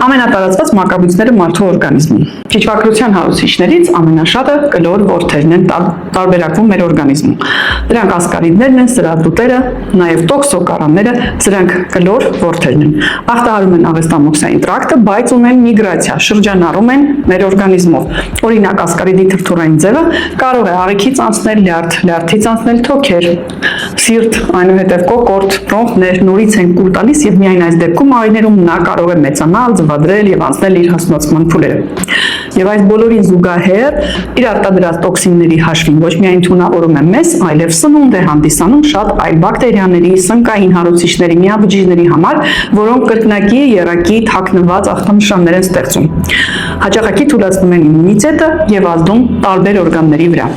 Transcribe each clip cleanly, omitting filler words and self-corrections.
Ամենատարածված մակաբույծները մարդու օրգանիզմում։ Ճիճվագրության հարուցիչներից ամենաշատը կլոր որդերն են տարբերակվում մեր օրգանիզմում։ Դրանք ասկարիդներն են, սրատուտերը, նաև տոքսոկարանները, սրանք կլոր որդերն են։ Ախտահարում են աղեստամոքսային տրակտը, բայց ունեն միգրացիա, շրջանառում են մեր օրգանիզմով։ Օրինակ, ասկարիդի թրթուրային ձևը կարող է աղիքից անցնել լյարդ, լյարդից անցնել թոքեր, սիրտ, այնուհետև կոկորդ, բրոնխներ, նորից են կուլ տալիս եւ միայն այս դեպքում այներում նա կարող է մեծանալ, ձվադրել եւ անցնել իր հասունացման փուլերը։ Եվ այս բոլորին զուգահեռ իր արտադրած տոքսինների հաշվին ոչ միայն թունավորում է մեզ, այլև սնունդ է հանդիսանում շատ այլ բակտերիաների, սնկային հարուցիչների, միաբջիջների համար, որոնք կրկնակի, եռակի, թաքնված ախտանշաններ են ստեղծում։ Հաճախակի թուլացնում են իմունիտետը եւ ազդում տարբեր օրգանների վրա։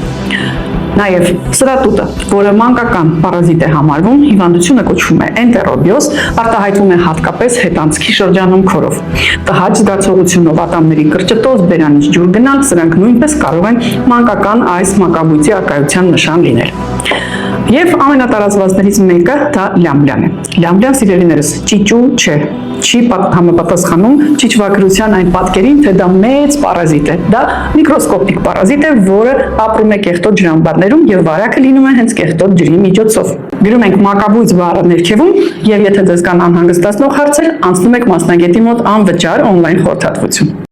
Նաև սրատուտը, որը մանկական պարազիտ է համարվում, հիվանդությունը կոչվում է էնտերոբիոզ, արտահայտվում է հատկապես հետանցքի շրջանում քորով։ Տհաճ զգացողությունով, ատամների կրճտոց, բերանից ջուր գնալ, սրանք նույնպես կարող են մանկական այս մակաբույծի արկայության նշան լինել։ Եվ ամենատարածվածներից մեկը դա լյամբլյան է։ Լյամբլյան, սիրելիներս, ճիճու չէ, չի համապատասխանում ճիճվագրության այն պատկերին, թե դա մեծ պարազիտ է։ Դա միկրոսկոպիկ պարազիտ է, որը ապրում է կեղտոտ ջրամբարներում եւ վարակը լինում է հենց կեղտոտ ջրի միջոցով։ Գրում ենք մակաբույծ բառը ներքևում եւ եթե ձեզ կան անհանգստացնող հարցեր, անցնում եք մասնագետի մոտ անվճար on-line խորհրդատվություն։